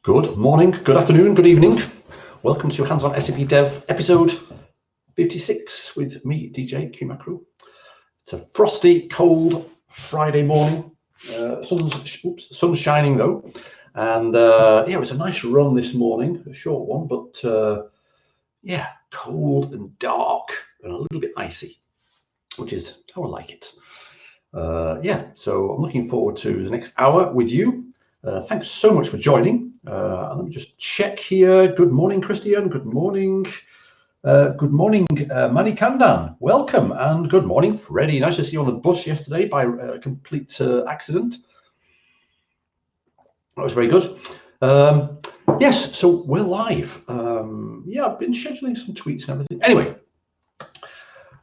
Good morning, good afternoon, good evening. Welcome to Hands on SAP Dev episode 56 with me, DJ Q Macro. It's a frosty, cold Friday morning. Sun's shining though. And yeah, it was a nice run this morning, a short one, but yeah, cold and dark and a little bit icy, which is how I like it. Yeah, so I'm looking forward to the next hour with you. Thanks so much for joining. Let me just check here. Good morning, Christian. Good morning. Mani Kandan. Welcome. And good morning, Freddie. Nice to see you on the bus yesterday by complete accident. That was very good. Yes, so we're live. Yeah, I've been scheduling some tweets and everything. Anyway,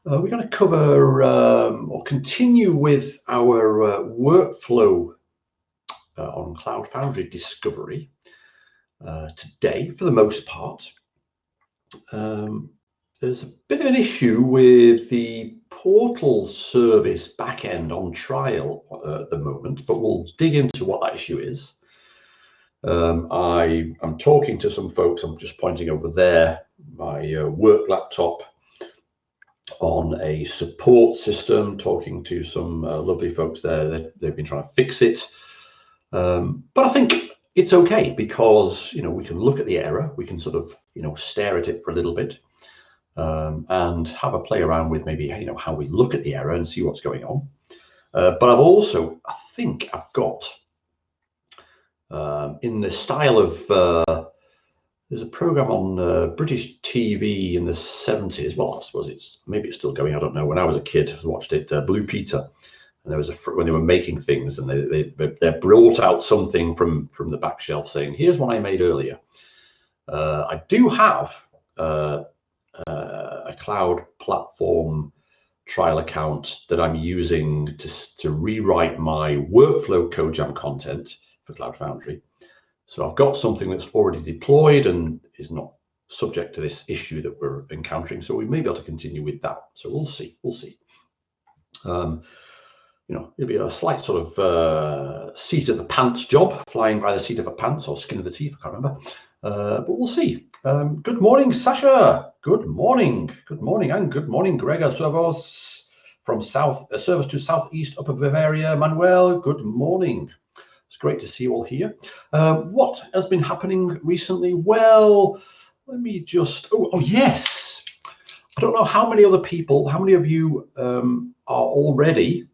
we're going to cover or continue with our workflow on Cloud Foundry discovery today, for the most part. There's a bit of an issue with the portal service backend on trial at the moment, but we'll dig into what that issue is. I'm talking to some folks. I'm just pointing over there, my work laptop on a support system, talking to some lovely folks there. They've been trying to fix it. But I think it's okay because, we can look at the error, we can sort of, stare at it for a little bit and have a play around with maybe, how we look at the error and see what's going on. But I think I've got in the style of, there's a program on British TV in the 70s. Well, I suppose maybe it's still going. I don't know. When I was a kid, I watched it, Blue Peter. And there was when they were making things, and they brought out something from the back shelf saying, "Here's one I made earlier." I do have a cloud platform trial account that I'm using to rewrite my workflow CodeJam content for Cloud Foundry. So I've got something that's already deployed and is not subject to this issue that we're encountering. So we may be able to continue with that. So we'll see. It'll be a slight sort of seat of the pants job, flying by the seat of a pants or skin of the teeth, I can't remember. But we'll see. Good morning, Sasha. Good morning. Good morning. And good morning, Gregor Servos from Service to Southeast Upper Bavaria. Manuel, good morning. It's great to see you all here. What has been happening recently? Well, let me just, oh yes. I don't know how many of you are already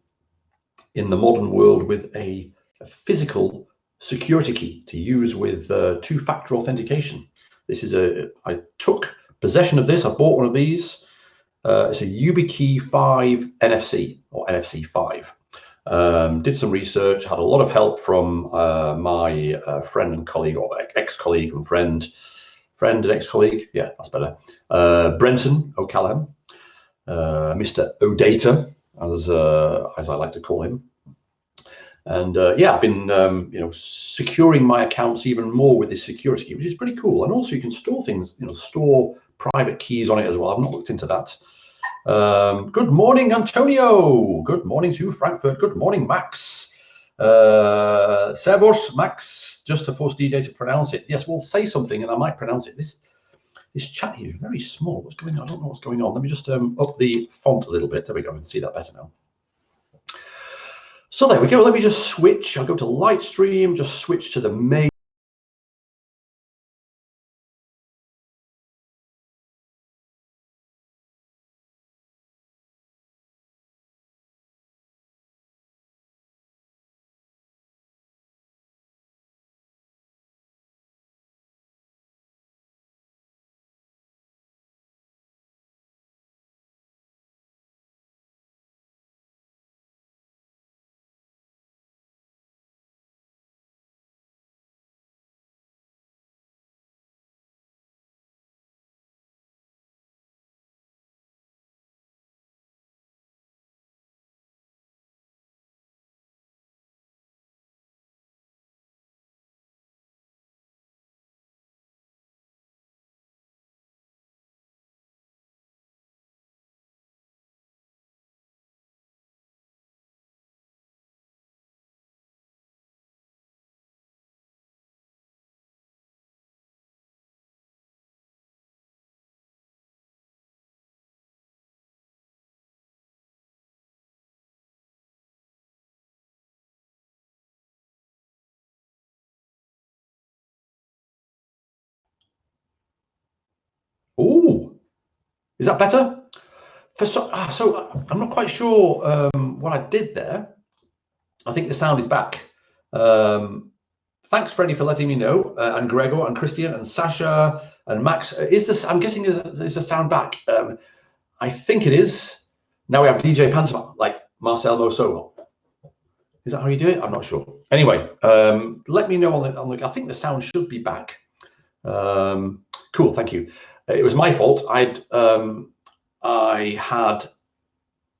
in the modern world with a physical security key to use with two-factor authentication. This is I took possession of this. I bought one of these. It's a YubiKey 5 NFC or NFC 5. Did some research, had a lot of help from my friend and colleague, or ex-colleague and friend and ex-colleague. Yeah, that's better. Brenton O'Callaghan, Mr. O'Data, as I like to call him. And yeah, I've been securing my accounts even more with this security key, which is pretty cool. And also you can store things, store private keys on it as well. I've not looked into that. Good morning, Antonio. Good morning to Frankfurt. Good morning, Max. Servus, Max, just to force DJ to pronounce it. Yes, we'll say something and I might pronounce it. This chat here is very small. What's going on? I don't know what's going on. Let me just up the font a little bit. There we go. I can see that better now. So there we go. Let me just switch. I'll go to Lightstream, just switch to the main. Oh, is that better? So I'm not quite sure what I did there. I think the sound is back. Thanks, Freddie, for letting me know, and Gregor and Christian and Sasha and Max. I'm guessing is the sound back? I think it is. Now we have DJ Panzer, like Marcel Moso. Is that how you do it? I'm not sure. Anyway, let me know on the. I think the sound should be back. Cool, thank you. It was my fault. I had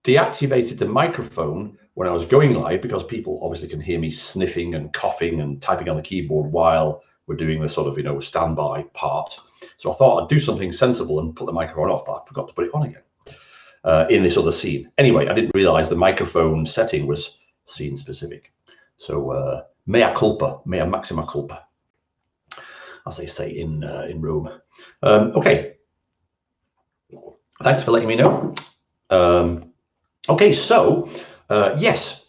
deactivated the microphone when I was going live because people obviously can hear me sniffing and coughing and typing on the keyboard while we're doing the sort of standby part. So I thought I'd do something sensible and put the microphone off, but I forgot to put it on again in this other scene. Anyway, I didn't realize the microphone setting was scene specific. So mea culpa, mea maxima culpa, as they say in Rome. Okay, thanks for letting me know. Okay, so yes,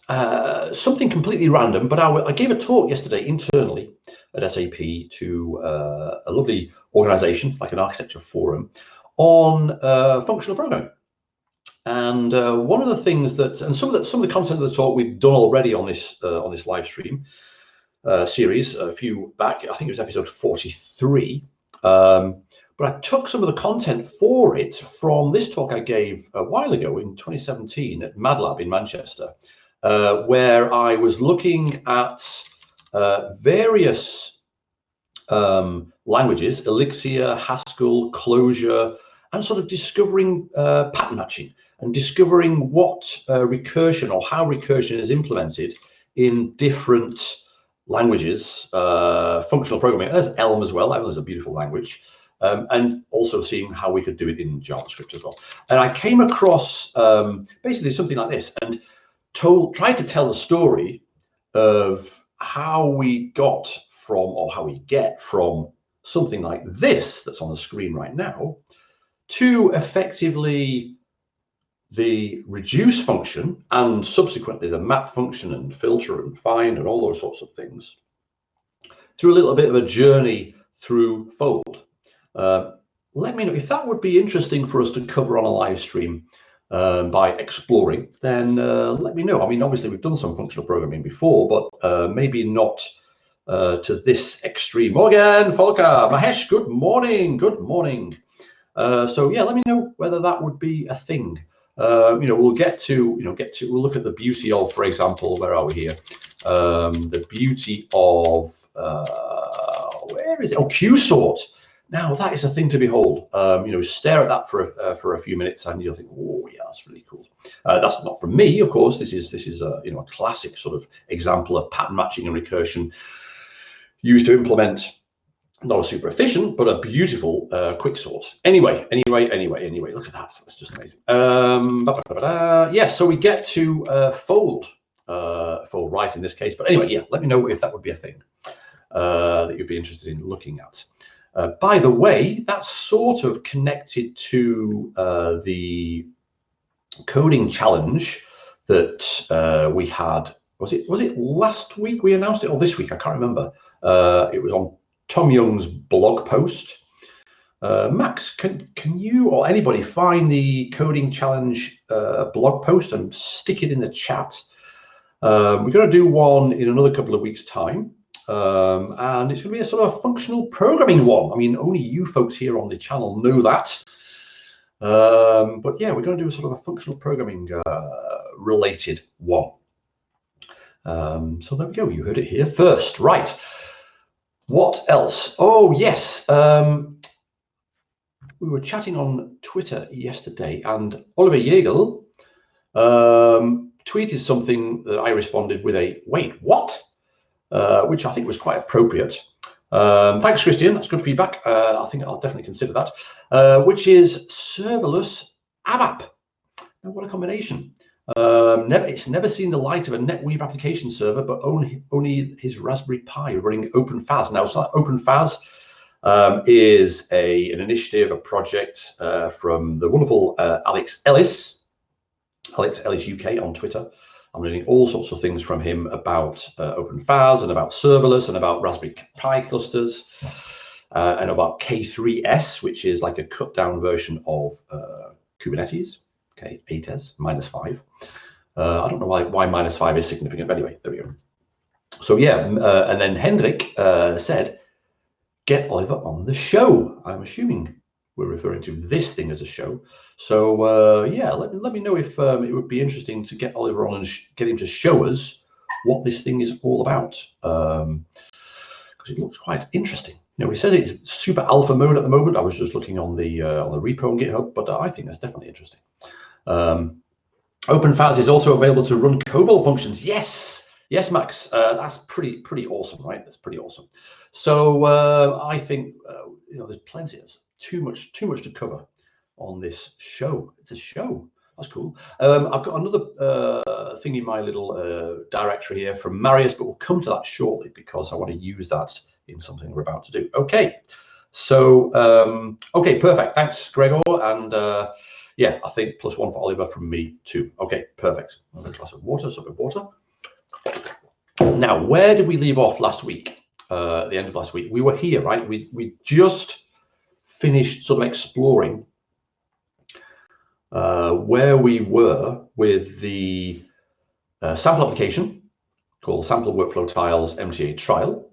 something completely random, but I gave a talk yesterday internally at SAP to a lovely organization, like an architecture forum, on functional programming. And one of the things and some of the content of the talk we've done already on this live stream series a few back. I think it was episode 43. But I took some of the content for it from this talk I gave a while ago in 2017 at MadLab in Manchester, where I was looking at various languages, Elixir, Haskell, Clojure, and sort of discovering pattern matching and discovering what recursion or how recursion is implemented in different languages, functional programming. There's Elm as well. Elm is a beautiful language. And also seeing how we could do it in JavaScript as well. And I came across basically something like this and tried to tell the story of how we got from, or how we get from something like this that's on the screen right now to effectively the reduce function and subsequently the map function and filter and find and all those sorts of things through a little bit of a journey through Fold. Let me know if that would be interesting for us to cover on a live stream by exploring, then let me know. I mean, obviously we've done some functional programming before, but maybe not to this extreme. Morgan, Volker, Mahesh, good morning. Good morning. So yeah, let me know whether that would be a thing. We'll we'll look at the beauty of, for example, where are we here? The beauty of, where is it? Oh, QSort. Now that is a thing to behold. Stare at that for a few minutes, and you'll think, oh yeah, that's really cool. That's not from me, of course. This is a classic sort of example of pattern matching and recursion used to implement not a super efficient, but a beautiful quick sort. Anyway, look at that. That's just amazing. Yes, so we get to fold right in this case. But anyway, yeah, let me know if that would be a thing that you'd be interested in looking at. By the way, that's sort of connected to the coding challenge that we had. Was it last week we announced it, or this week? I can't remember. It was on Tom Young's blog post. Max, can you or anybody find the coding challenge blog post and stick it in the chat? We're going to do one in another couple of weeks' time. And it's going to be a sort of functional programming one. I mean, only you folks here on the channel know that. But yeah, we're going to do a sort of a functional programming related one. So there we go. You heard it here first. Right. What else? Oh, yes. We were chatting on Twitter yesterday, and Oliver Jägel tweeted something that I responded with a, wait, what? Which I think was quite appropriate. Thanks, Christian. That's good feedback. I think I'll definitely consider that. Which is serverless ABAP. Now, what a combination. It's never seen the light of a NetWeaver application server, but only his Raspberry Pi running OpenFAS. Now, so OpenFAS is an initiative, a project from the wonderful Alex Ellis UK on Twitter. I'm reading all sorts of things from him about OpenFAS and about serverless and about Raspberry Pi clusters. and about K3s, which is like a cut down version of Kubernetes. Okay, 8s -5. I don't know why -5 is significant, but anyway, there we go. So yeah, and then Hendrik said, get Oliver on the show. I'm assuming we're referring to this thing as a show. So yeah, let me know if it would be interesting to get Oliver on and get him to show us what this thing is all about, because it looks quite interesting. You know, he says it's super alpha mode at the moment. I was just looking on the repo on GitHub, but I think that's definitely interesting. OpenFAS is also available to run COBOL functions. Yes, Max, that's pretty awesome, right? That's pretty awesome. So I think you know, there's plenty. There's too much to cover on this show. It's a show. That's cool. I've got another thing in my little directory here from Marius, but we'll come to that shortly because I want to use that in something we're about to do. Okay, so okay, perfect. Thanks, Gregor, and yeah, I think +1 for Oliver from me too. Okay, perfect. Another glass of water, sip of water. Now, where did we leave off last week? At the end of last week, we were here, right? We just finished sort of exploring where we were with the sample application called Sample Workflow Tiles MTA Trial.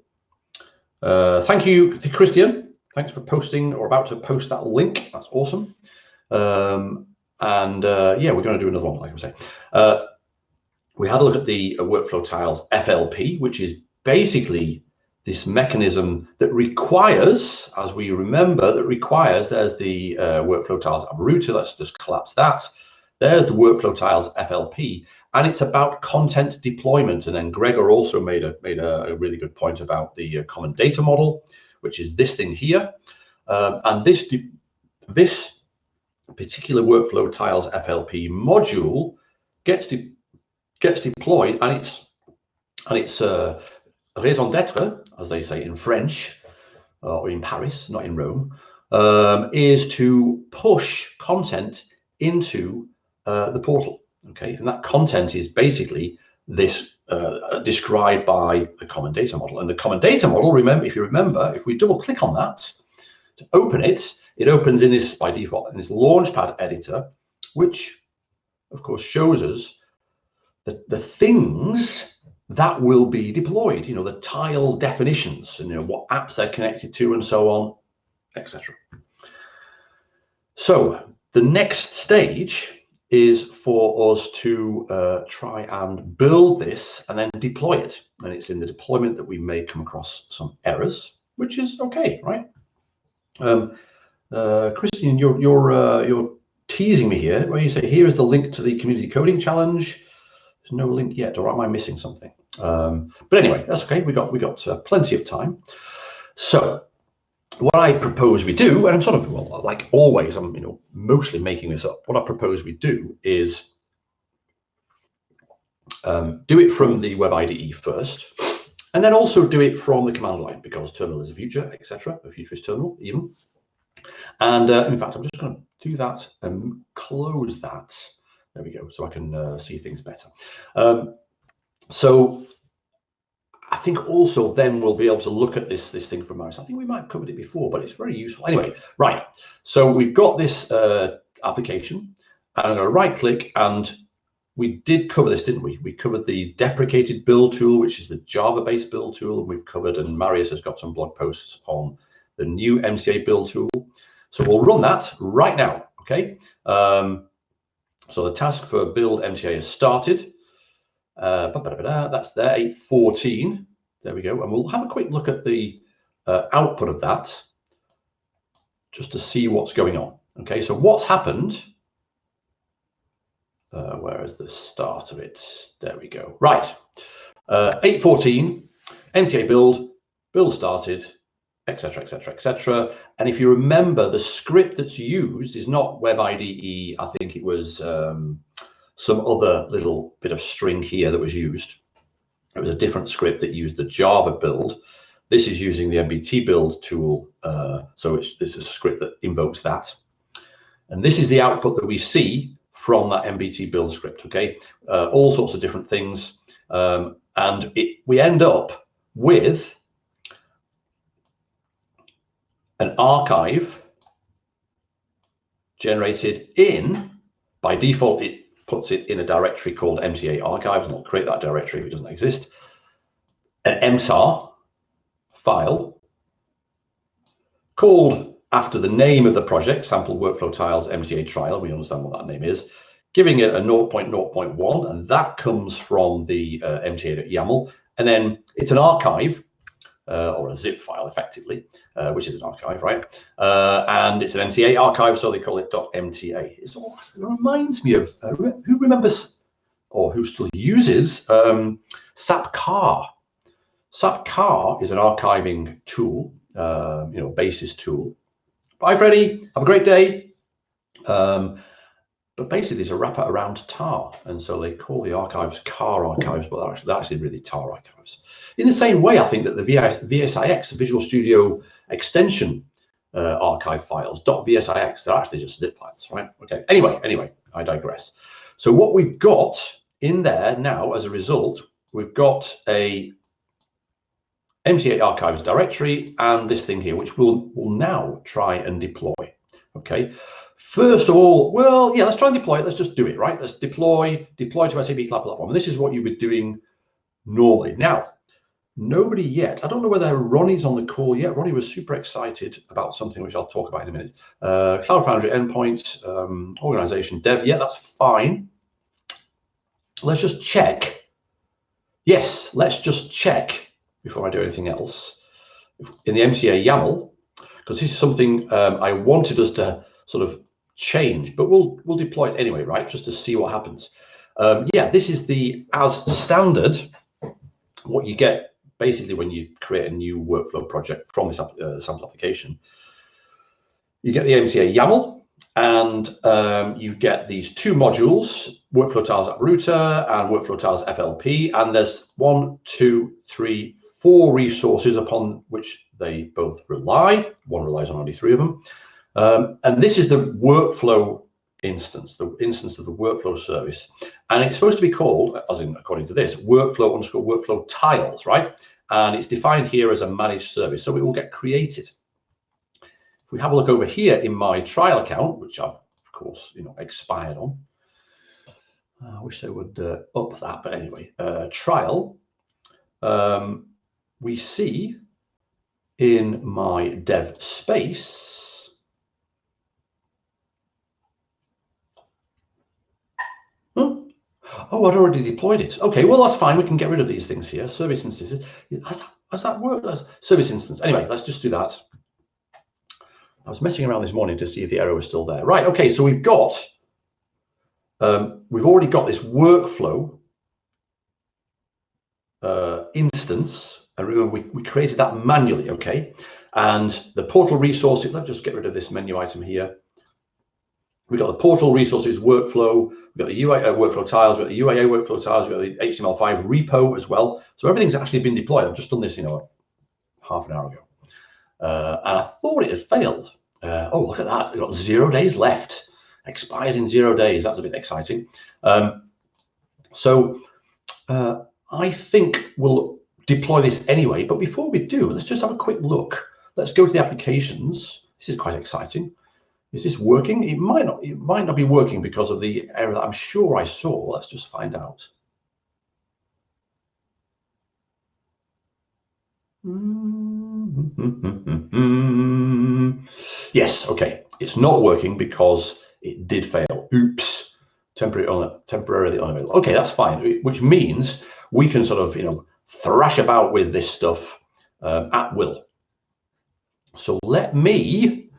Thank you, Christian. Thanks for posting or about to post that link. That's awesome. And yeah, we're going to do another one, like I was saying. We had a look at the Workflow Tiles FLP, which is basically this mechanism that requires, as we remember, there's the Workflow Tiles router. Let's just collapse that. There's the Workflow Tiles FLP, and it's about content deployment. And then Gregor also made a really good point about the common data model, which is this thing here. And this particular Workflow Tiles FLP module gets deployed, and its raison d'etre, as they say in French, or in Paris, not in Rome, is to push content into the portal. Okay, and that content is basically this described by the common data model. And the common data model, if we double click on that to open it, it opens in this, by default, in this Launchpad editor, which of course shows us the things that will be deployed, you know, the tile definitions, and you know what apps they're connected to and so on, etc. So the next stage is for us to try and build this and then deploy it. And it's in the deployment that we may come across some errors, which is okay, right? Christian, you're teasing me here, where you say here is the link to the community coding challenge. There's no link yet, or am I missing something? But anyway, that's okay. We got plenty of time. So what I propose we do, and I'm sort of, well, like always, I'm mostly making this up. What I propose we do is do it from the web IDE first, and then also do it from the command line, because terminal is the future, etc. A futurist terminal even. And in fact, I'm just going to do that and close that. There we go, so I can see things better. So I think also then we'll be able to look at this thing from Marius. I think we might have covered it before, but it's very useful. Anyway, right. So we've got this application, and I'm going to right click, and we did cover this, didn't we? We covered the deprecated build tool, which is the Java-based build tool, and we've covered, and Marius has got some blog posts on the new MTA build tool. So we'll run that right now, okay? So the task for build MTA has started. That's there, 8:14. There we go. And we'll have a quick look at the output of that just to see what's going on. Okay, so what's happened? Where is the start of it? There we go. Right. 8:14, MTA build started, etc., etc., etc. And if you remember, the script that's used is not web IDE. I think it was some other little bit of string here that was used. It was a different script that used the Java build. This is using the MBT build tool. So this is a script that invokes that. And this is the output that we see from that MBT build script, okay? All sorts of different things. And we end up with an archive generated in, by default, it puts it in a directory called MTA archives, and I'll create that directory if it doesn't exist. An MSAR file called after the name of the project, sample workflow tiles MTA trial. We understand what that name is, giving it a 0.0.1, and that comes from the MTA.yaml. And then it's an archive or a zip file, effectively, which is an archive, right? And it's an MTA archive, so they call it .mta. It reminds me of who remembers or who still uses SAP-car. SAP-car is an archiving tool, basis tool. Bye, Freddie. Have a great day. But basically, it's a wrapper around tar, and so they call the archives car archives, but they're actually really tar archives. In the same way, I think that the VSIX, the Visual Studio Extension archive files, .vsix, they're actually just zip files, right? Okay. Anyway, I digress. So what we've got in there now, as a result, we've got a MTA archives directory and this thing here, which we'll now try and deploy. Okay. First of all, well, yeah, let's try and deploy it. Let's just do it, right? Let's deploy to SAP Cloud Platform. And this is what you would be doing normally. Now, nobody yet. I don't know whether Ronnie's on the call yet. Ronnie was super excited about something which I'll talk about in a minute. Cloud Foundry endpoints, organization, dev. Yeah, that's fine. Let's just check. Yes, let's just check before I do anything else in the MTA YAML, because this is something I wanted us to sort of change, but we'll deploy it anyway, right? Just to see what happens. Yeah, this is the as standard, what you get basically when you create a new workflow project from this sample application. You get the MTA YAML, and you get these two modules, workflow tiles app router and workflow tiles FLP, and there's 1, 2, 3, 4 resources upon which they both rely. One relies on only 3 of them. And this is the workflow instance, the instance of the workflow service. And it's supposed to be called, as in according to this, workflow tiles, right? And it's defined here as a managed service, so it will get created. If we have a look over here in my trial account, which I've, of course, expired on. I wish they would up that, but anyway, trial. We see in my dev space, oh, I'd already deployed it. Okay, well, that's fine. We can get rid of these things here. Service instances. Has that worked? Service instance. Anyway, let's just do that. I was messing around this morning to see if the error was still there. Right, okay, so we've already got this workflow instance. And remember, we created that manually, okay? And the portal resources, let's just get rid of this menu item here. We've got the portal resources workflow, we've got the UI workflow tiles, we've got the UAA workflow tiles, we've got the HTML5 repo as well. So everything's actually been deployed. I've just done this, half an hour ago. And I thought it had failed. Oh, look at that. We've got 0 days left. Expires in 0 days. That's a bit exciting. So I think we'll deploy this anyway. But before we do, let's just have a quick look. Let's go to the applications. This is quite exciting. Is this working? It might not be working because of the error that I'm sure I saw. Let's just find out. Yes, okay. It's not working because it did fail. Oops. Temporarily unavailable. Okay, that's fine. Which means we can sort of, thrash about with this stuff at will. So let me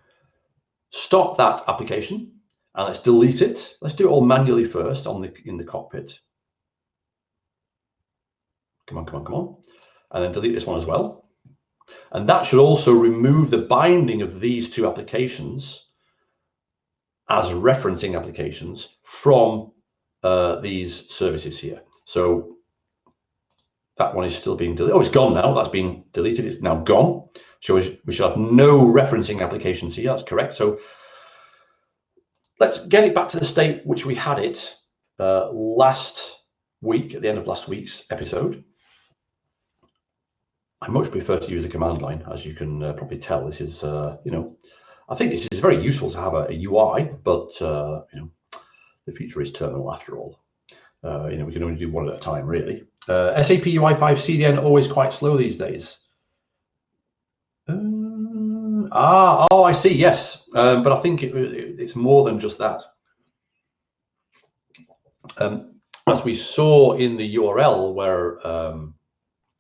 stop that application and let's delete it. Let's do it all manually first in the cockpit. Come on. And then delete this one as well. And that should also remove the binding of these two applications as referencing applications from these services here. So that one is still being deleted. Oh, it's gone now. That's been deleted. It's now gone. So we should have no referencing applications here. That's correct. So let's get it back to the state which we had it last week, at the end of last week's episode. I much prefer to use a command line, as you can probably tell. This is, I think this is very useful to have a UI, but the future is terminal after all. We can only do one at a time, really. SAP UI5 CDN always quite slow these days. I see. Yes, but I think it's more than just that. As we saw in the URL where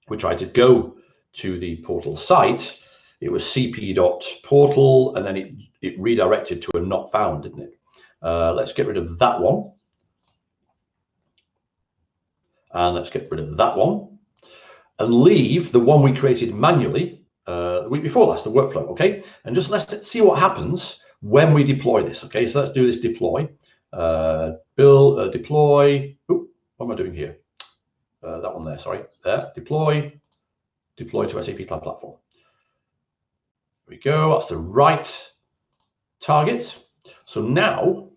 we tried to go to the portal site, it was cp.portal, and then it redirected to a not found, didn't it? Let's get rid of that one. And let's get rid of that one and leave the one we created manually the week before last, the workflow, okay? And just let's see what happens when we deploy this, okay? So let's do this deploy, build, deploy. Ooh, what am I doing here? That one there, sorry. There, deploy to SAP Cloud Platform. There we go, that's the right target. So now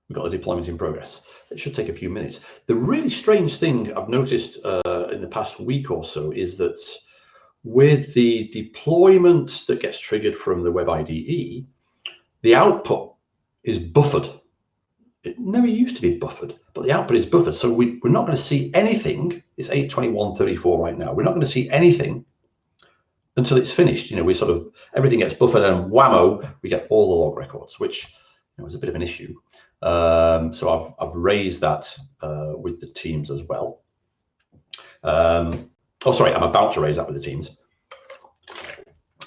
we've got the deployment in progress. It should take a few minutes. The really strange thing I've noticed in the past week or so is that with the deployment that gets triggered from the Web IDE, the output is buffered. It never used to be buffered, but the output is buffered. So we're not going to see anything. It's 8:21:34 right now. We're not going to see anything until it's finished. We sort of, everything gets buffered and whammo, we get all the log records, which is a bit of an issue. So I've raised that with the teams as well. I'm about to raise that with the teams.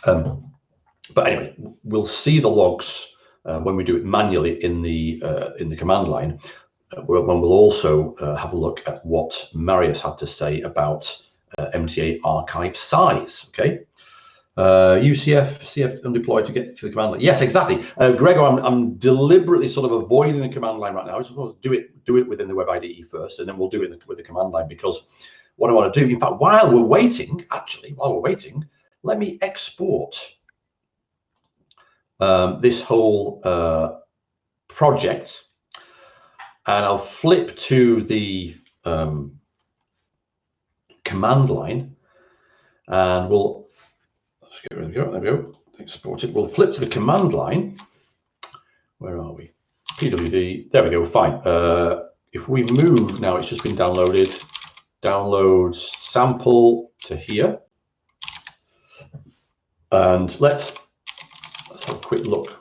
But anyway, we'll see the logs when we do it manually in the command line. When we'll also have a look at what Marius had to say about MTA archive size. Okay. CF undeployed to get to the command line. Yes, exactly. Gregor, I'm deliberately sort of avoiding the command line right now. I suppose do it within the Web IDE first, and then we'll do it with the command line, because what I want to do, in fact, while we're waiting, let me export this whole project, and I'll flip to the command line, and let's get rid of it. There we go. Export it. We'll flip to the command line. Where are we? PWD. There we go. Fine. If we move now, it's just been downloaded. Downloads sample to here, and let's have a quick look.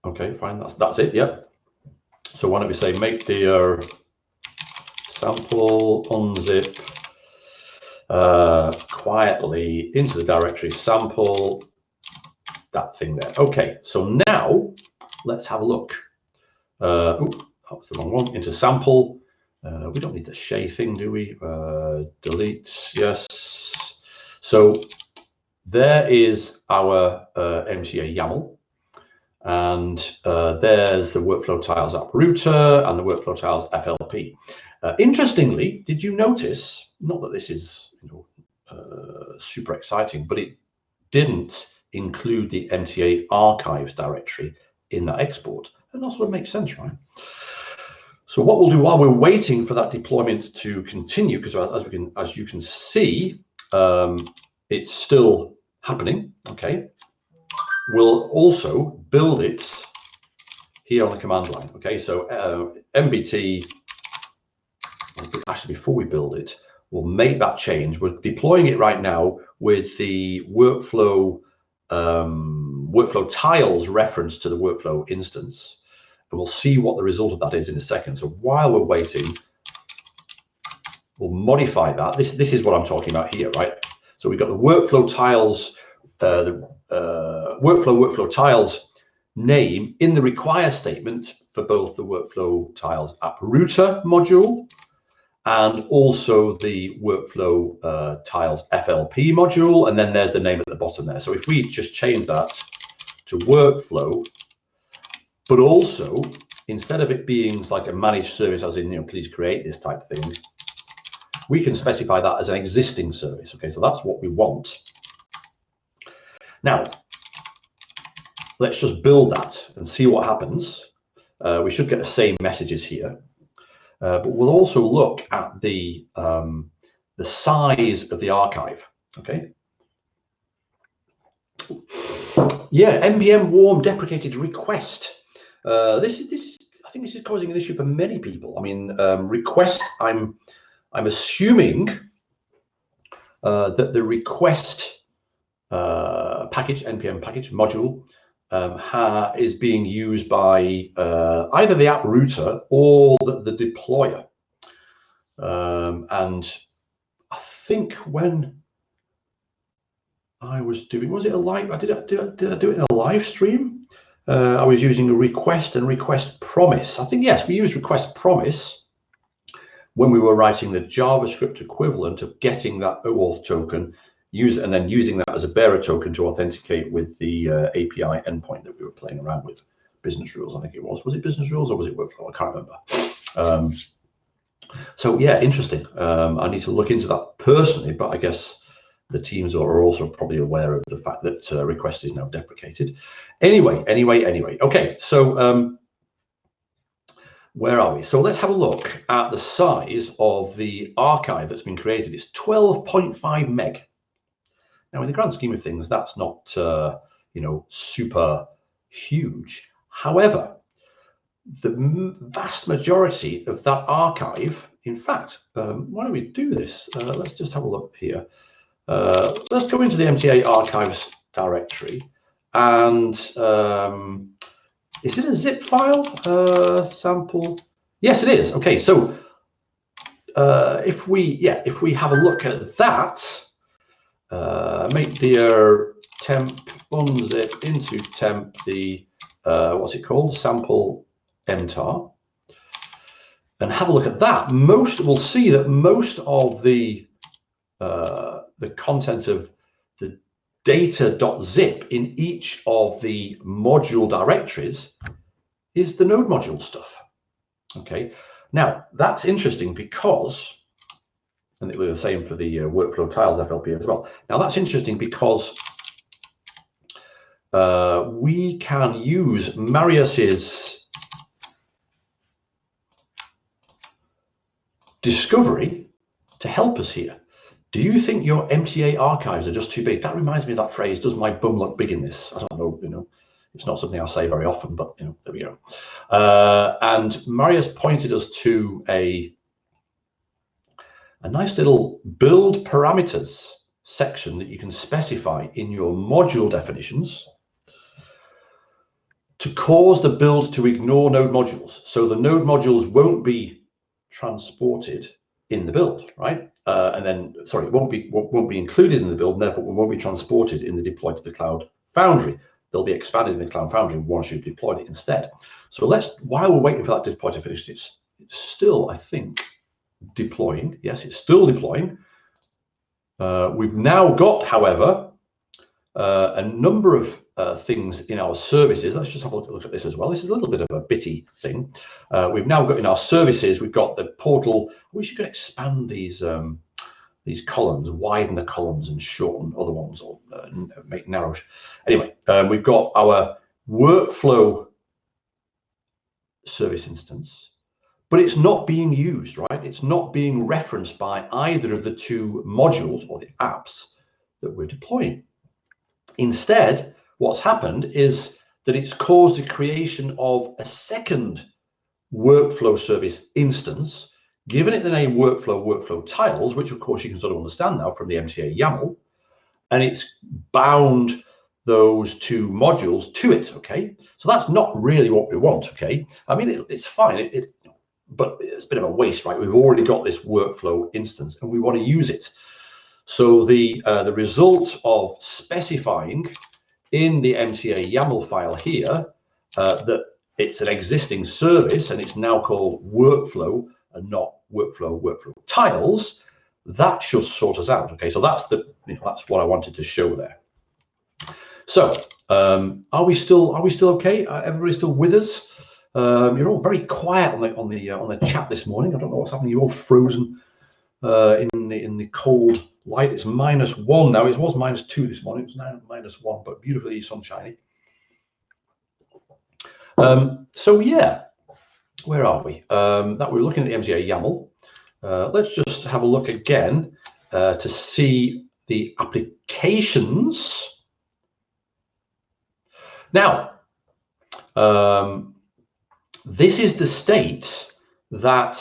Okay, fine. That's it. Yeah. So why don't we say make dir sample unzip quietly into the directory sample, that thing there. Okay, so now let's have a look. That was the wrong one. Into sample. We don't need the shay thing, do we? Delete, yes. So there is our MTA YAML, and there's the workflow tiles app router and the workflow tiles FLP. Interestingly, did you notice, not that this is super exciting, but it didn't include the MTA archives directory in that export, and that's what makes sense, right? So what we'll do while we're waiting for that deployment to continue, because as you can see, it's still happening. Okay, we'll also build it here on the command line. Okay, so MBT. Actually, before we build it, we'll make that change. We're deploying it right now with the workflow tiles reference to the workflow instance, and we'll see what the result of that is in a second. So while we're waiting, we'll modify that. This is what I'm talking about here, right? So we've got the workflow tiles, workflow tiles name in the require statement for both the workflow tiles app router module and also the workflow tiles FLP module, and then there's the name at the bottom there. So if we just change that to workflow, but also instead of it being like a managed service, as in please create this type thing, we can specify that as an existing service. Okay, so that's what we want. Now let's just build that and see what happens. We should get the same messages here. But we'll also look at the the size of the archive. Okay. Yeah, npm warm deprecated request. This is I think this is causing an issue for many people. I mean, request. I'm assuming that the request package, npm package module, is being used by either the app router or the deployer. And I think when I was doing, was it a live? Did I do it in a live stream? I was using a request and request promise. I think yes, we used request promise when we were writing the JavaScript equivalent of getting that OAuth token, and then using that as a bearer token to authenticate with the API endpoint that we were playing around with. Business rules, I think it was. Was it business rules or was it workflow? I can't remember. So yeah, interesting. I need to look into that personally, but I guess the teams are also probably aware of the fact that request is now deprecated. Anyway. Okay, so where are we? So let's have a look at the size of the archive that's been created. It's 12.5 meg. Now, in the grand scheme of things, that's not super huge. However, the vast majority of that archive, in fact, why don't we do this? Let's just have a look here. Let's go into the MTA archives directory, and is it a zip file sample? Yes, it is. Okay, so if we have a look at that, make dir temp unzip into temp the what's it called, sample mtar, and have a look at that. We'll see that most of the content of the data.zip in each of the module directories is the node module stuff. Okay, now that's interesting because, and it was the same for the workflow tiles FLP as well. Now that's interesting because we can use Marius's discovery to help us here. Do you think your MTA archives are just too big? That reminds me of that phrase, does my bum look big in this? I don't know, it's not something I say very often, but there we go. And Marius pointed us to a nice little build parameters section that you can specify in your module definitions to cause the build to ignore node modules. So the node modules won't be transported in the build, right? And then, sorry, it won't be included in the build, and therefore it won't be transported in the deploy to the Cloud Foundry. They'll be expanded in the Cloud Foundry once you've deployed it instead. So while we're waiting for that deploy to finish, it's still, I think, deploying. Yes, it's still deploying. We've now got, however, a number of things in our services. Let's just have a look at this as well. This is a little bit of a bitty thing. We've now got in our services, we've got the portal. We should expand these columns, widen the columns and shorten other ones, or make narrow. Anyway, we've got our workflow service instance, but it's not being used, right? It's not being referenced by either of the two modules or the apps that we're deploying. Instead, what's happened is that it's caused the creation of a second workflow service instance, given it the name workflow tiles, which of course you can sort of understand now from the MTA YAML, and it's bound those two modules to it. Okay, so that's not really what we want. Okay, I mean it's fine, but it's a bit of a waste, right? We've already got this workflow instance and we want to use it. So the result of specifying in the MTA YAML file here that it's an existing service and it's now called workflow and not workflow tiles, that should sort us out. Okay, so that's that's what I wanted to show there. So are we still okay? Everybody still with us? You're all very quiet on the chat this morning. I don't know what's happening. You're all frozen in the cold light. It's -1 now. It was -2 this morning. It was now -1, but beautifully sunshiny. So yeah, where are we? That we're looking at the MTA YAML. Let's just have a look again to see the applications. Now, this is the state that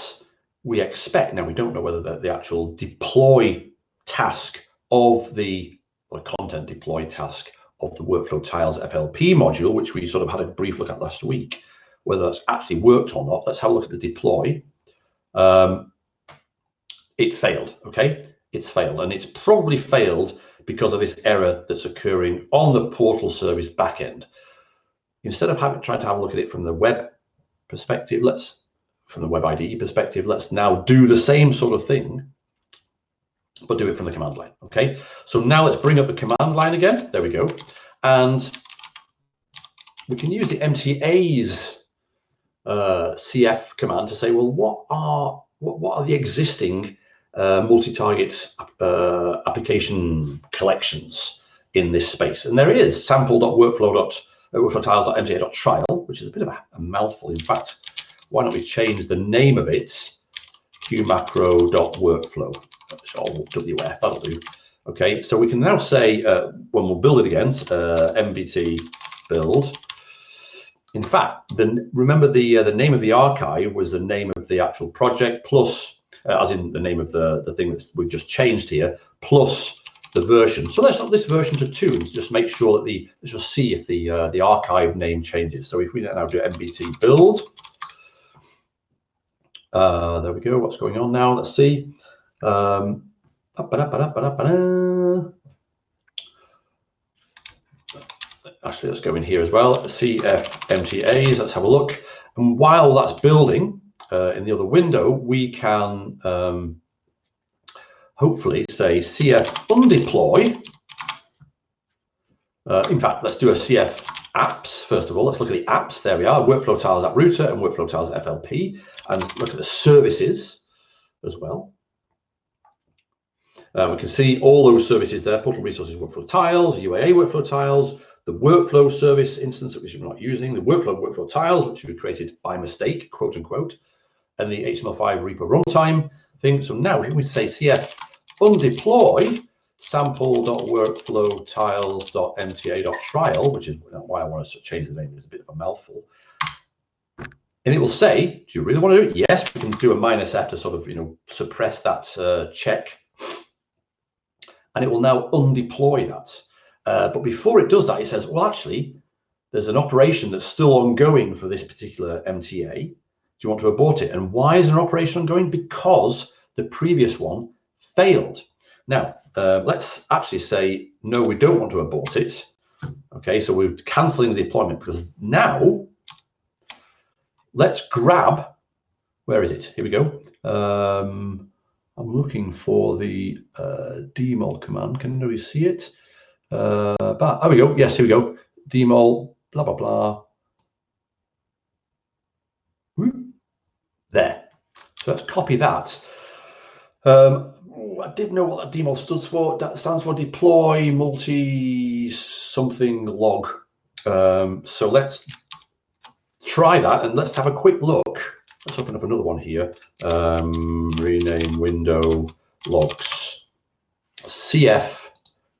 we expect. Now, we don't know whether the actual deploy task of the, or content deploy task of the workflow tiles FLP module, which we sort of had a brief look at last week, whether that's actually worked or not. Let's have a look at the deploy. It failed, okay? It's failed, and it's probably failed because of this error that's occurring on the portal service backend. Instead of trying to have a look at it from the web perspective, from the web IDE perspective, let's now do the same sort of thing, but do it from the command line, okay? So now let's bring up the command line again. There we go. And we can use the MTA's CF command to say, well, what are the existing multi-target application collections in this space? And there is sample.workflow.tiles.mta.trial, which is a bit of a mouthful. In fact, why don't we change the name of it? qmacro.workflow, or WF, that'll do. Okay, so we can now say, when we'll build it again, mbt build. In fact, remember the name of the archive was the name of the actual project, plus, as in the name of the thing that we've just changed here, plus the version. So let's up this version to 2 and just make sure that let's just see if the archive name changes. So if we now do mbt build, there we go. What's going on now? Let's see. Actually, let's go in here as well. CF MTAs. Let's have a look. And while that's building in the other window, we can hopefully say CF undeploy. In fact, let's do a CF apps first of all. Let's look at the apps. There we are. Workflow tiles app router and workflow tiles FLP, and look at the services as well. We can see all those services there: portal resources, workflow tiles, UAA workflow tiles, the workflow service instance which we're not using, the workflow tiles which we created by mistake, quote unquote, and the HTML5 repo runtime thing. So now we say CF undeploy sample.workflowtiles.mta.trial, which is why I want to change the name. It's a bit of a mouthful. And it will say, do you really want to do it? Yes, we can do a -f to sort of, suppress that check. And it will now undeploy that. But before it does that, it says, well, actually, there's an operation that's still ongoing for this particular MTA. Do you want to abort it? And why is an operation ongoing? Because the previous one failed. Now, let's actually say, no, we don't want to abort it. Okay, so we're canceling the deployment, because now let's grab, where is it? Here we go. I'm looking for the dmol command. Can we see it? But there we go. Yes, here we go. Dmol, blah, blah, blah. There. So let's copy that. I didn't know what that dmol stands for. That stands for deploy multi something log. So let's try that and let's have a quick look. Let's open up another one here. Rename window logs. CF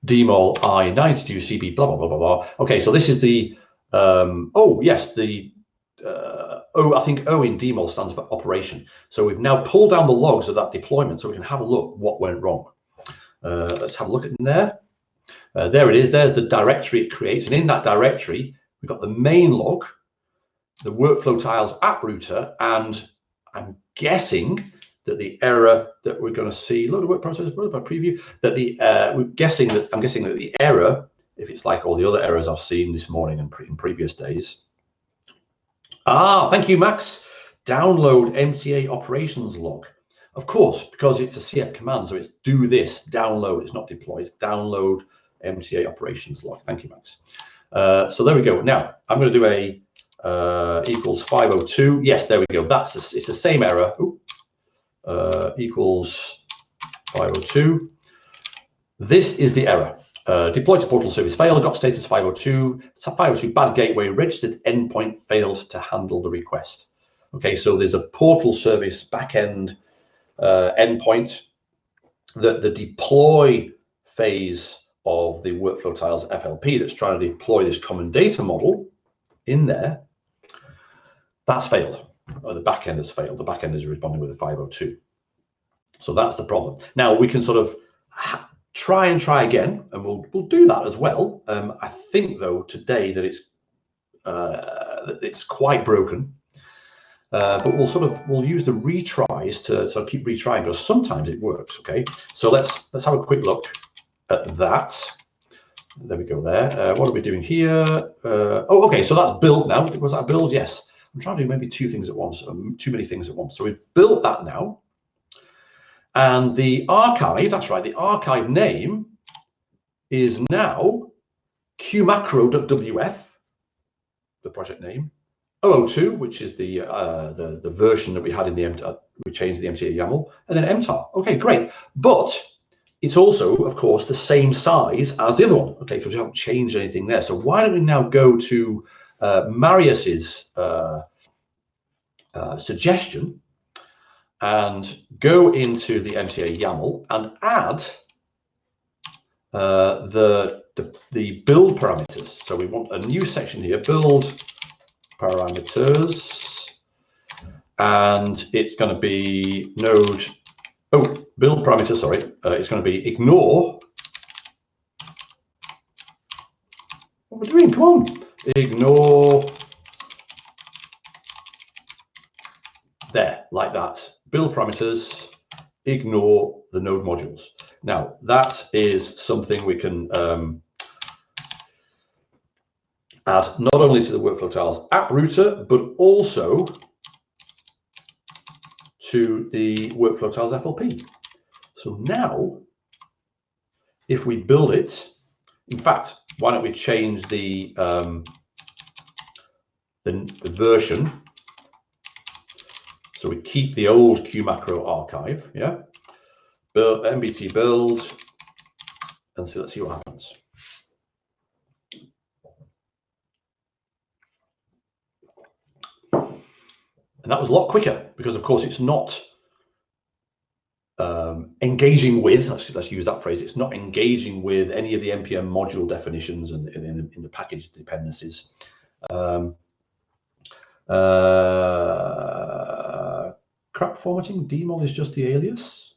dmol I92 CB blah blah blah blah blah. Okay, so this is the oh yes, the I think O in dmol stands for operation. So we've now pulled down the logs of that deployment so we can have a look what went wrong. Let's have a look in there. There it is. There's the directory it creates, and in that directory we've got the main log, the workflow tiles app router, and I'm guessing that the error that we're going to see, load of work process, preview, that I'm guessing that the error, if it's like all the other errors I've seen this morning and in previous days. Thank you, Max. Download MTA operations log. Of course, because it's a CF command, so it's do this, download, it's not deploy, it's download MTA operations log. Thank you, Max. So there we go. Now, I'm going to do a equals 502. Yes, there we go. It's the same error. Equals 502. This is the error. Deployed to portal service failed, got status 502. 502 bad gateway, registered endpoint failed to handle the request. Okay, so there's a portal service backend endpoint the deploy phase of the workflow tiles FLP that's trying to deploy this common data model in there, that's failed. Or the back end has failed. The back end is responding with a 502. So that's the problem. Now we can sort of try again, and we'll do that as well. I think though today that it's quite broken, but we'll use the retries to sort of keep retrying, because sometimes it works. Okay, so let's have a quick look at that. There we go. There. What are we doing here? Oh, okay. So that's built now. Was that build? Yes. I'm trying to do maybe two things at once. Too many things at once. So we've built that now. And the archive, that's right, the archive name is now qmacro.wf, the project name, 002, which is the version that we had in the we changed the MTA YAML, and then mtar. Okay, great. But it's also, of course, the same size as the other one. Okay, so we haven't changed anything there. So why don't we now go to Marius's suggestion and go into the MTA YAML and add the build parameters. So we want a new section here, build parameters, and it's going to be node, build parameters, sorry, it's going to be ignore, what we're doing, come on, ignore, there, like that. Build parameters, ignore the node modules. Now, that is something we can add not only to the workflow tiles app router, but also to the workflow tiles FLP. So now, if we build it, in fact, why don't we change the version? So we keep the old qmacro archive, yeah. Build mbt build, and so let's see what happens. And that was a lot quicker because, of course, it's not engaging with. Let's use that phrase. It's not engaging with any of the npm module definitions and in the package dependencies. Crap formatting, dmol is just the alias.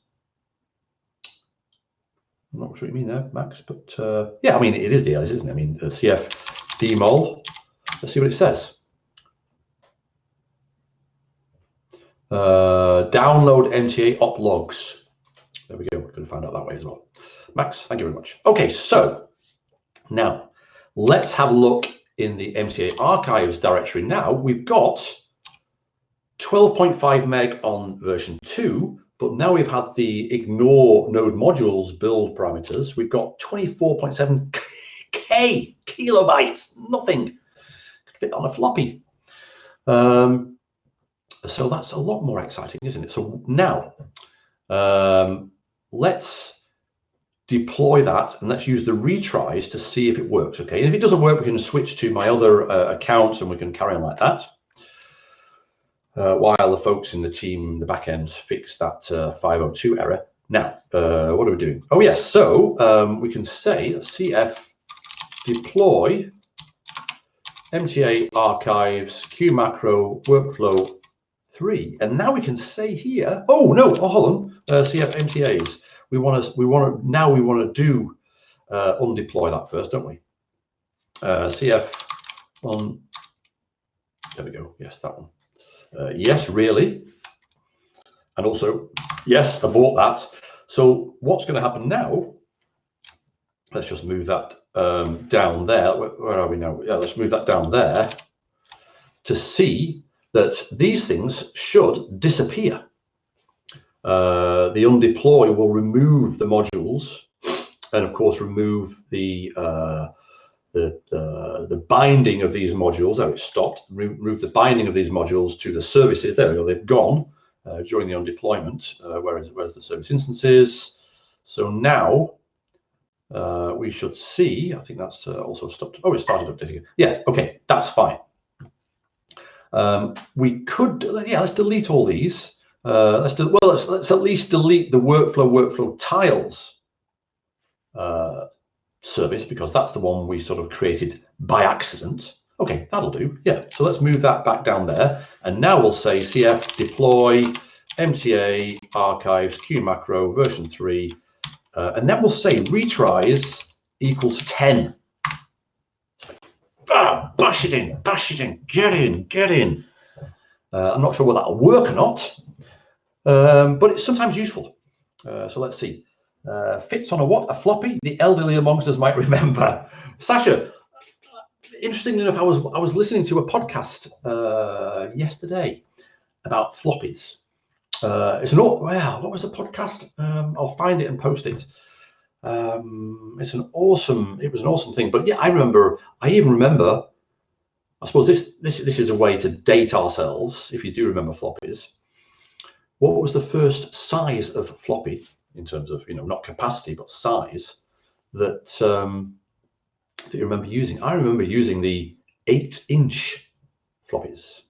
I'm not sure what you mean there, Max, but yeah, I mean, it is the alias, isn't it? I mean, cf dmol, let's see what it says. Download MTA op logs. There we go, we're going to find out that way as well. Max, thank you very much. Okay, so now let's have a look in the MTA archives directory. Now we've got 12.5 meg on version 2, but now we've had the ignore node modules build parameters. We've got 24.7 kilobytes, nothing could fit on a floppy. So that's a lot more exciting, isn't it? So now let's deploy that and let's use the retries to see if it works. Okay, and if it doesn't work, we can switch to my other accounts and we can carry on like that. While the folks in the team, the back end, fix that 502 error. Now, what are we doing? Oh yes, so we can say cf deploy MTA archives qmacro workflow 3, and now we can say here. Oh no! Oh, hold on. Cf MTAs. We want to do undeploy that first, don't we? Cf on. There we go. Yes, that one. Yes, really, and also yes, abort that. So what's going to happen now? Let's just move that down there. Where are we now? Yeah, let's move that down there to see that these things should disappear. The undeploy will remove the modules, and of course remove the binding of these modules. Oh, it stopped. Remove the binding of these modules to the services. There we go. They've gone during the undeployment. Whereas the service instances. So now we should see. I think that's also stopped. Oh, it started updating. Yeah. Okay, that's fine. We could. Yeah. Let's delete all these. let's at least delete the workflow tiles service, because that's the one we sort of created by accident. Okay, that'll do. Yeah, so let's move that back down there. And now we'll say cf deploy mta archives q macro version 3. And then we'll say retries equals 10. Bash it in, get in. I'm not sure whether that'll work or not, but it's sometimes useful. So let's see. Fits on a what? A floppy? The elderly amongst us might remember. Sasha, interestingly enough, I was listening to a podcast yesterday about floppies. What was the podcast? I'll find it and post it. It was an awesome thing. But yeah, I even remember. I suppose this is a way to date ourselves. If you do remember floppies, what was the first size of floppy in terms of, not capacity but size that you remember using? I remember using the 8-inch floppies,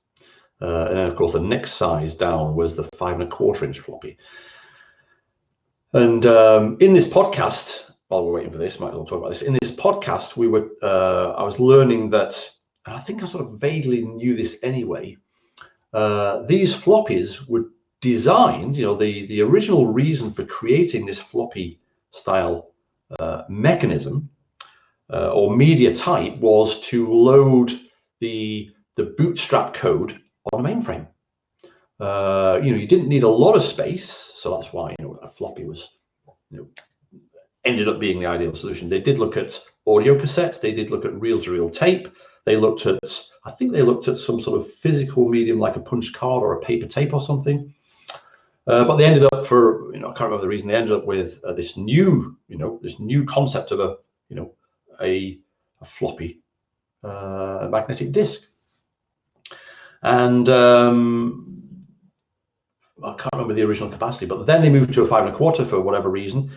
and then of course the next size down was the 5.25-inch floppy. And in this podcast, while we're waiting for this, might as well talk about this. In this podcast, I was learning that, and I think I sort of vaguely knew this anyway. These floppies were designed, the original reason for creating this floppy style mechanism or media type was to load the bootstrap code on a mainframe. You didn't need a lot of space, so that's why a floppy was ended up being the ideal solution. They did look at audio cassettes, they did look at reel-to-reel tape, I think they looked at some sort of physical medium like a punch card or a paper tape or something. But they ended up I can't remember the reason, they ended up with this new concept of a floppy magnetic disk. And I can't remember the original capacity, but then they moved to a 5.25 for whatever reason.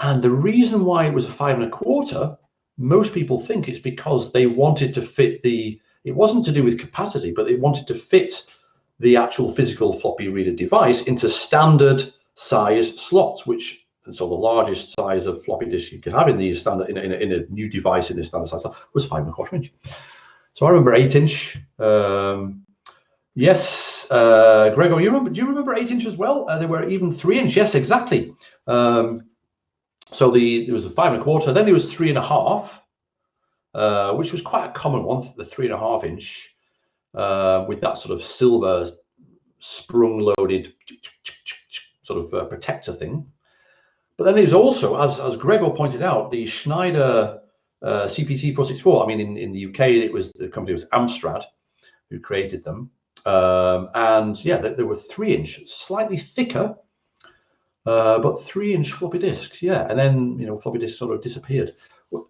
And the reason why it was a 5.25, most people think it's because they wanted to fit it wasn't to do with capacity, but they wanted to fit the actual physical floppy reader device into standard size slots, so the largest size of floppy disk you could have in these standard in a new device in this standard size was 5.25-inch. So I remember 8-inch. Yes, Gregor, do you remember 8-inch as well? There were even 3-inch. Yes, exactly. So there was a 5.25. Then there was 3.5, which was quite a common one, the 3.5-inch. With that sort of silver sprung-loaded sort of protector thing. But then there's also, as Gregor pointed out, the Schneider CPC 464. I mean, in the UK, the company was Amstrad who created them. And yeah, there were 3-inch, slightly thicker, but 3-inch floppy disks. Yeah, and then floppy disks sort of disappeared.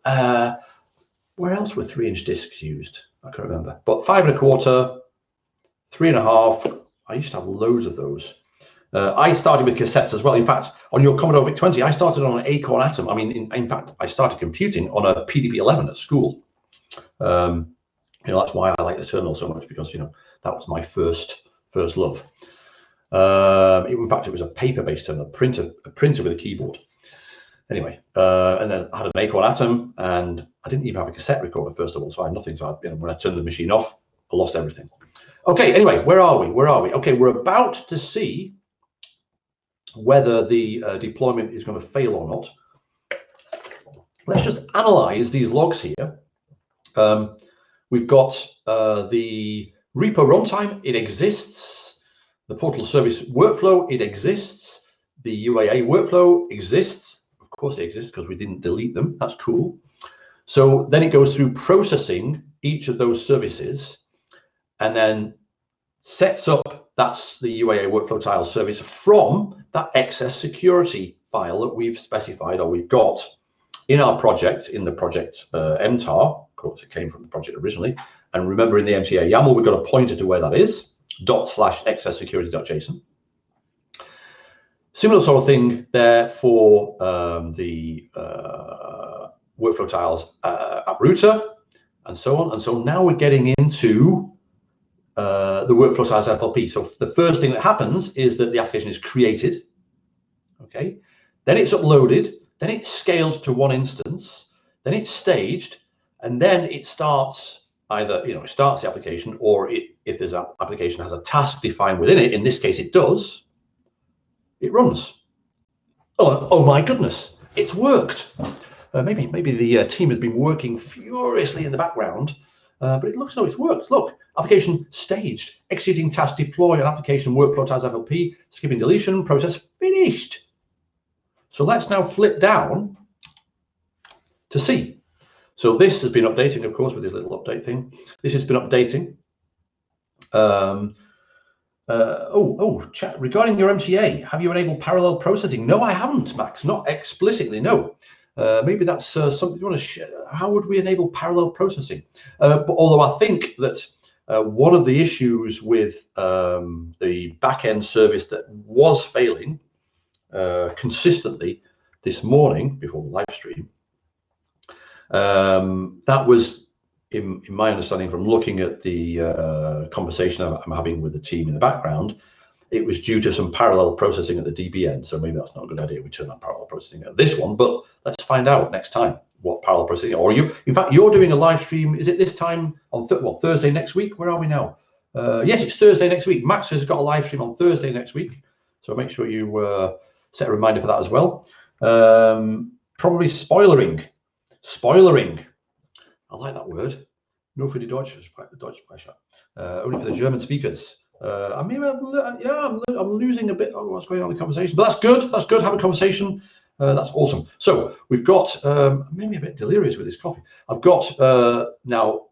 Where else were 3-inch disks used? I can't remember. But 5.25, 3.5. I used to have loads of those. I started with cassettes as well. In fact, on your Commodore VIC-20, I started on an Acorn Atom. I mean, in fact, I started computing on a PDB-11 at school. That's why I like the terminal so much, because that was my first love. In fact, it was a paper-based terminal, a printer with a keyboard. Anyway, and then I had an Acorn Atom, and I didn't even have a cassette recorder first of all, so I had nothing. So when I turned the machine off, I lost everything. Okay, anyway, where are we? Okay, we're about to see whether the deployment is going to fail or not. Let's just analyze these logs here. We've got the repo runtime, it exists. The portal service workflow, it exists. The UAA workflow exists. Of course it exists because we didn't delete them. That's cool. So then it goes through processing each of those services and then sets up, that's the UAA workflow tile service from that excess security file that we've specified or we've got in our project, in the project MTAR. Of course, it came from the project originally. And remember, in the MTA YAML, we've got a pointer to where that is, /excesssecurity.json. Similar sort of thing there for the workflow tiles uprooter and so on. And so now we're getting into the workflow size FLP. So the first thing that happens is that the application is created, okay? Then it's uploaded, then it's scaled to one instance, then it's staged, and then it starts either, it starts the application, or if there's an application has a task defined within it, in this case it does, it runs. Oh my goodness, it's worked. Maybe the team has been working furiously in the background, but it looks like it's worked. Look, application staged, executing task deploy, an application workflow task FLP, skipping deletion, process finished. So let's now flip down to see. So this has been updating, of course, with this little update thing. This has been updating. Chat, regarding your MTA, have you enabled parallel processing? No, I haven't, Max, not explicitly, no. Maybe that's something you want to share. How would we enable parallel processing? But although I think that one of the issues with the back-end service that was failing consistently this morning before the live stream, that was, in my understanding from looking at the conversation I'm having with the team in the background, it was due to some parallel processing at the DB end. So maybe that's not a good idea. We turn on parallel processing at this one, but let's find out next time what parallel processing, or in fact, you're doing a live stream. Is it this time on Thursday next week? Where are we now? Yes, it's Thursday next week. Max has got a live stream on Thursday next week. So make sure you set a reminder for that as well. Probably spoilering. I like that word. No für die Deutschsprecher. Only for the German speakers. I'm losing a bit of what's going on in the conversation, but that's good. That's good. Have a conversation. That's awesome. So we've got, maybe a bit delirious with this coffee. I've got now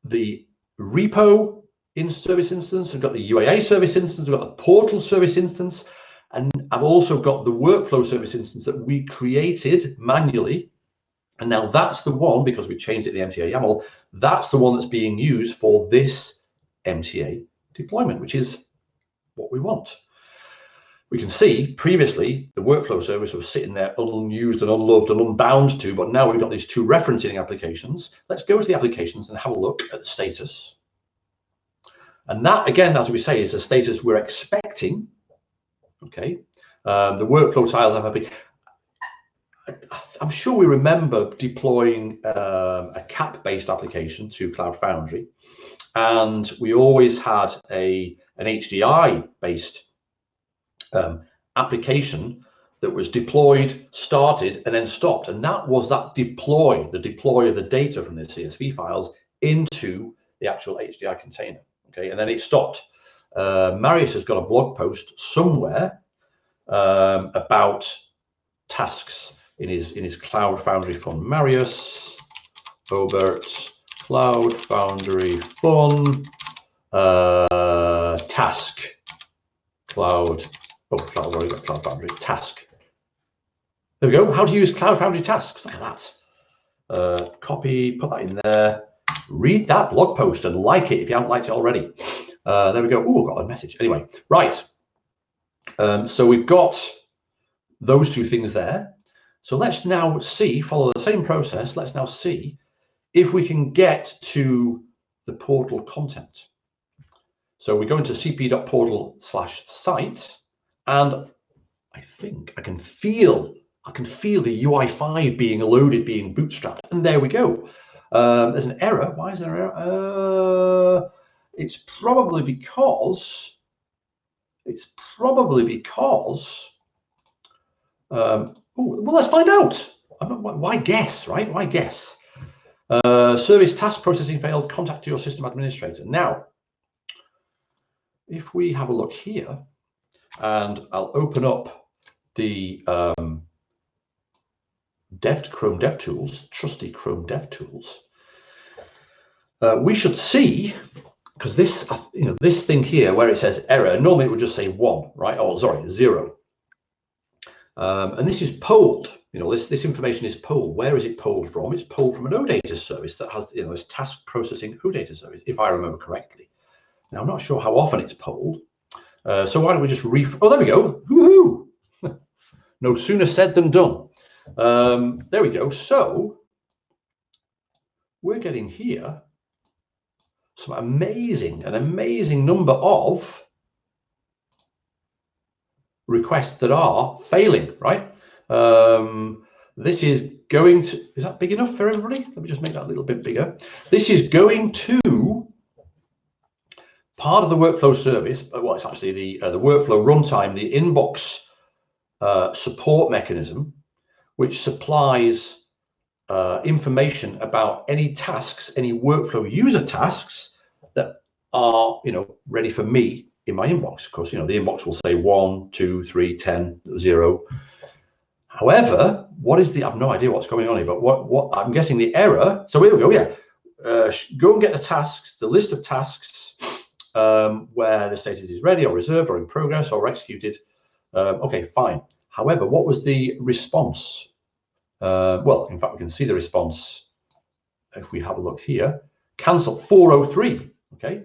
the repo in service instance. I've got the UAA service instance. I've got the portal service instance. And I've also got the workflow service instance that we created manually. And now that's the one, because we changed it to the MTA YAML, that's the one that's being used for this MTA deployment, which is what we want. We can see previously the workflow service was sitting there unused and unloved and unbound to, but now we've got these two referencing applications. Let's go to the applications and have a look at the status. And that, again, as we say, is the status we're expecting. Okay, the workflow tiles FLP. I'm sure we remember deploying a CAP-based application to Cloud Foundry, and we always had an HDI-based application that was deployed, started, and then stopped. And that was that deploy, the deploy of the data from the CSV files into the actual HDI container. Okay, and then it stopped. Marius has got a blog post somewhere about tasks in his Cloud Foundry fun. Marius Obert Cloud Foundry fun task Cloud. Oh, I've already got Cloud Foundry task. There we go. How to use Cloud Foundry tasks. Look at that. Copy, put that in there. Read that blog post and like it if you haven't liked it already. There we go. Oh, I've got a message. Anyway, right. So we've got those two things there. So let's now see, follow the same process. Let's now see if we can get to the portal content. So we go into cp.portal/site, and I think I can feel the UI5 being loaded, being bootstrapped, and there we go. There's an error. Why is there an error? It's probably because. Well, let's find out. Why guess, right? Why guess? Service task processing failed. Contact your system administrator. Now, if we have a look here, and I'll open up the Chrome DevTools, trusty Chrome DevTools, we should see, because this, this thing here where it says error, normally it would just say 1, right? Oh, sorry, 0. And this is polled. This information is polled. Where is it polled from? It's polled from an OData service that has, this task processing OData service, if I remember correctly. Now, I'm not sure how often it's polled. So why don't we just oh, there we go. Woohoo! No sooner said than done. There we go. So we're getting here some an amazing number of requests that are failing, right? This is going to, is that big enough for everybody? Let me just make that a little bit bigger. This is going to part of the workflow service. Well, it's actually the workflow runtime, the inbox support mechanism, which supplies information about any tasks, any workflow user tasks that are, ready for me in my inbox. Of course, the inbox will say 1, 2, 3, 10, 0. However, what is the, I have no idea what's going on here, but what I'm guessing the error. So here we go. Yeah, go and get the tasks, the list of tasks where the status is ready or reserved or in progress or executed. Okay, fine. However, what was the response? Well, in fact, we can see the response if we have a look here. Cancel 403. Okay,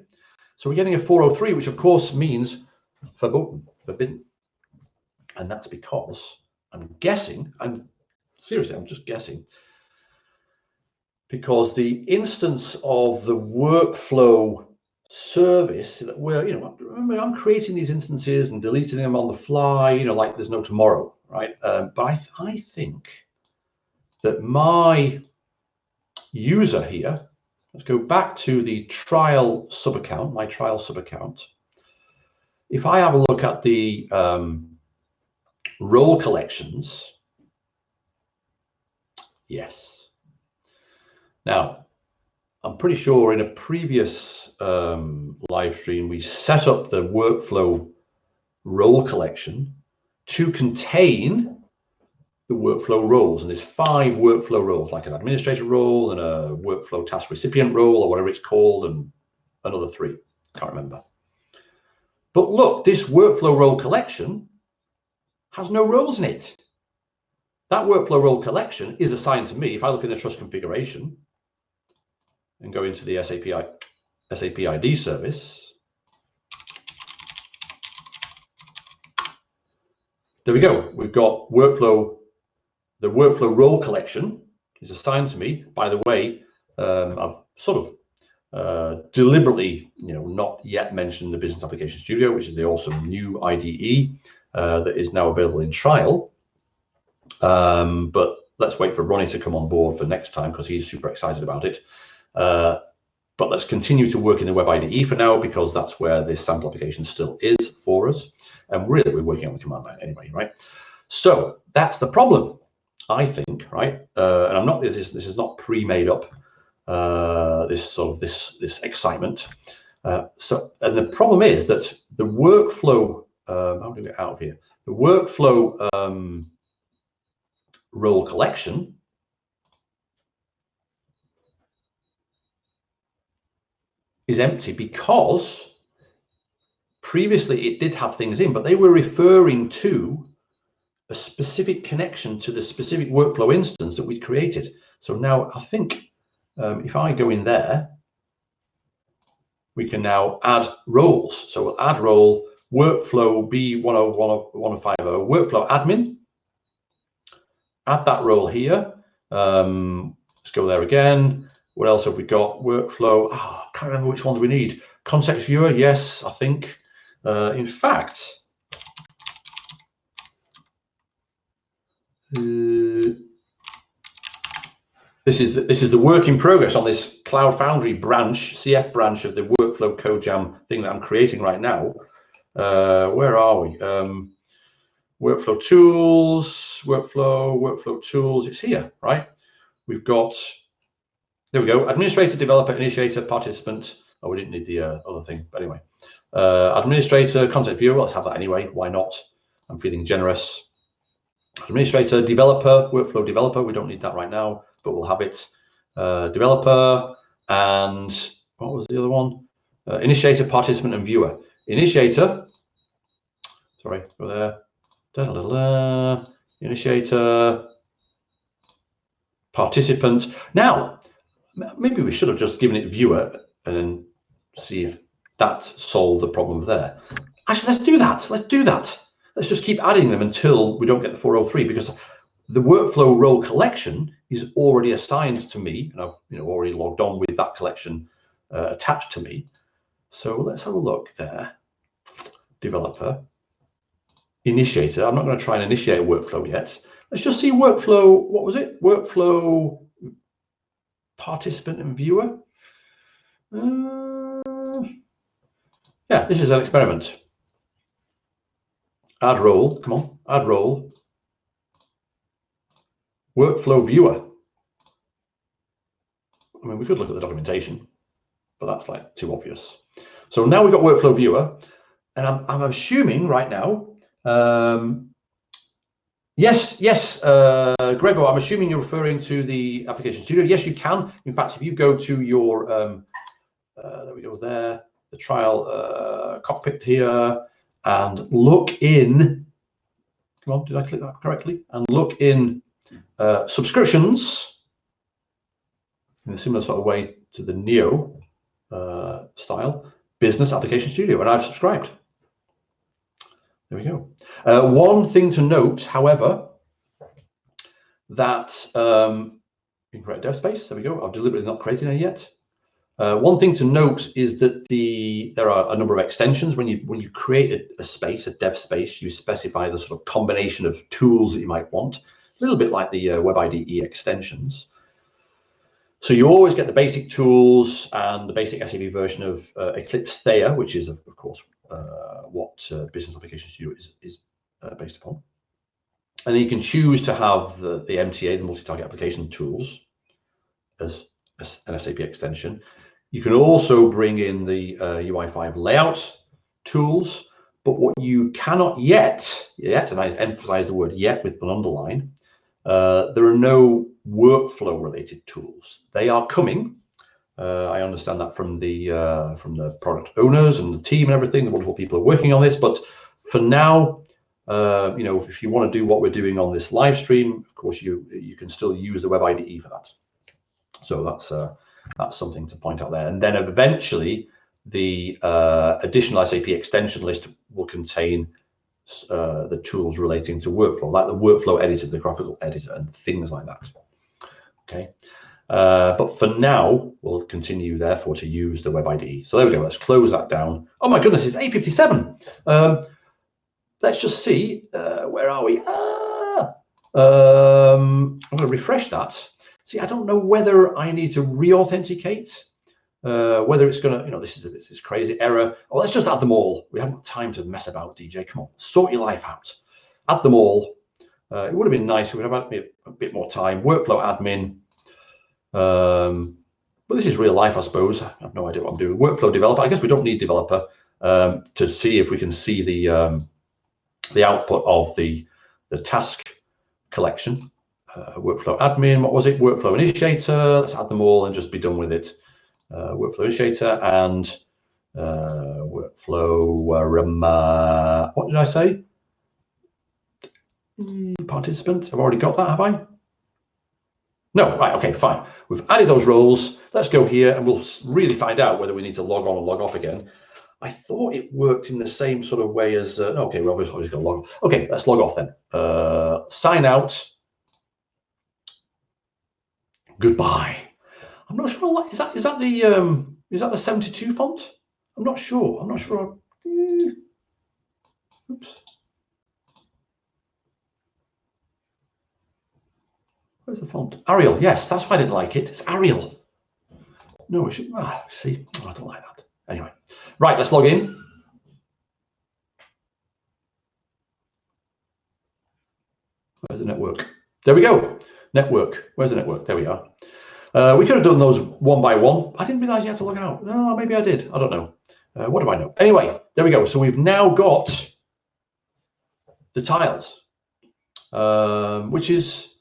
so we're getting a 403, which of course means forbidden, and that's because I'm guessing. I'm just guessing, because the instance of the workflow service that we're, remember, I'm creating these instances and deleting them on the fly, like there's no tomorrow, right? But I think that my user here, let's go back to the trial sub account, my trial sub account. If I have a look at the role collections, yes. Now, I'm pretty sure in a previous live stream, we set up the workflow role collection to contain the workflow roles. And there's 5 workflow roles, like an administrator role and a workflow task recipient role, or whatever it's called, and another 3, can't remember. But look, this workflow role collection has no roles in it. That workflow role collection is assigned to me. If I look in the trust configuration and go into the SAP ID service, there we go. We've got workflow. The workflow role collection is assigned to me. By the way, I've sort of deliberately, not yet mentioned the Business Application Studio, which is the awesome new IDE that is now available in trial. But let's wait for Ronnie to come on board for next time, because he's super excited about it. But let's continue to work in the Web IDE for now, because that's where this sample application still is for us. And really, we're working on the command line anyway, right? So that's the problem, I think, right? And I'm not. This is not pre-made up. This excitement. And the problem is that the workflow. How do we get out of here? The workflow role collection is empty, because previously it did have things in, but they were referring to a specific connection to the specific workflow instance that we'd created. So now I think if I go in there, we can now add roles. So we'll add role workflow B101050 workflow admin. Add that role here. Let's go there again. What else have we got? Workflow. I can't remember which ones we need. Context viewer. Yes, I think. In fact, this is the work in progress on this Cloud Foundry branch, CF branch of the workflow code jam thing that I'm creating right now. Where are we? Workflow tools, workflow tools. It's here, right? We've got, there we go. Administrator, developer, initiator, participant. Oh, we didn't need the other thing, but anyway. Administrator, content viewer. Let's have that anyway. Why not? I'm feeling generous. Administrator, developer, workflow developer. We don't need that right now, but we'll have it. Developer, and what was the other one? Initiator, participant, and viewer. Initiator. Sorry, go there. Initiator, participant. Now, maybe we should have just given it viewer and then see if that solved the problem there. Actually, let's do that. Let's do that. Let's just keep adding them until we don't get the 403, because the workflow role collection is already assigned to me, and I've already logged on with that collection attached to me. So let's have a look there. Developer, initiator. I'm not going to try and initiate a workflow yet. Let's just see workflow. What was it? Workflow participant and viewer. Yeah, this is an experiment. Add role. Come on, add role. Workflow viewer. I mean, we could look at the documentation, but that's like too obvious. So now we've got workflow viewer, and I'm assuming right now. Yes, Gregor, I'm assuming you're referring to the application studio. Yes, you can. In fact, if you go to your, there we go there, the trial cockpit here, and look in, come on, did I click that correctly? And look in subscriptions, in a similar sort of way to the Neo style, Business Application Studio, and I've subscribed. There we go. One thing to note, however, that incorrect dev space. There we go. I've deliberately not created any yet. One thing to note is that there are a number of extensions. When you create a space, a dev space, you specify the sort of combination of tools that you might want. A little bit like the Web IDE extensions. So you always get the basic tools and the basic SAP version of Eclipse Theia, which is of course what Business Application Studio is based upon. And then you can choose to have the MTA, the multi-target application tools, as an SAP extension. You can also bring in the UI5 layout tools, but what you cannot yet, and I emphasize the word yet with an underline, there are no workflow related tools. They are coming. I understand that from the product owners and the team and everything. The wonderful people are working on this, but for now, if you want to do what we're doing on this live stream, of course you can still use the Web IDE for that. So that's something to point out there. And then eventually, the additional SAP extension list will contain the tools relating to workflow, like the workflow editor, the graphical editor, and things like that. Okay. But for now, we'll continue, therefore, to use the Web IDE. So there we go. Let's close that down. Oh my goodness, it's 8:57. Let's just see. Where are we? I'm going to refresh that. See, I don't know whether I need to re-authenticate, whether it's going to, this is crazy error. Oh, let's just add them all. We haven't got time to mess about, DJ. Come on, sort your life out. Add them all. It would have been nice if we had a bit more time. Workflow admin. But this is real life, I suppose. I have no idea what I'm doing. Workflow developer. I guess we don't need developer to see if we can see the output of the task collection. Workflow admin, what was it? Workflow initiator. Let's add them all and just be done with it. Workflow initiator and workflow, what did I say? Participant. I've already got that, have I? No, right, okay, fine. We've added those roles. Let's go here and we'll really find out whether we need to log on or log off again. I thought it worked in the same sort of way as, okay, well, we're just going to log off. Okay, let's log off then. Sign out. Goodbye. I'm not sure. Is that the 72 font? I'm not sure. Oops. Where's the font? Arial. Yes, that's why I didn't like it. It's Arial. No, it should. See, I don't like that. Anyway, right. Let's log in. Where's the network? There we go. Network. Where's the network? There we are. We could have done those one by one. I didn't realize you had to log out. No, maybe I did. I don't know. What do I know? Anyway, there we go. So we've now got the tiles, which is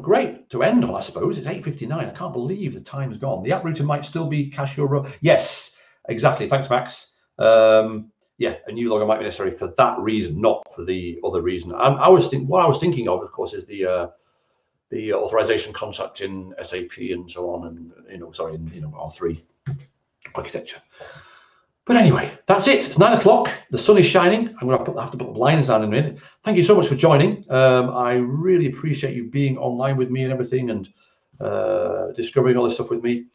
great to end on, I suppose. It's 8:59. I can't believe the time's gone. The app router might still be Casio row. Yes, exactly. Thanks, Max. Yeah, a new logger might be necessary for that reason, not for the other reason. What I was thinking of course, is the authorization concept in SAP and so on, and in R3 architecture. But anyway, that's it. It's 9 o'clock. The sun is shining. I'm going to have to put the blinds down in a minute. Thank you so much for joining. I really appreciate you being online with me and everything, and discovering all this stuff with me.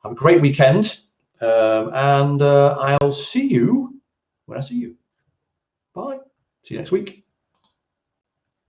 Have a great weekend. and I'll see you when I see you. Bye. See you next week.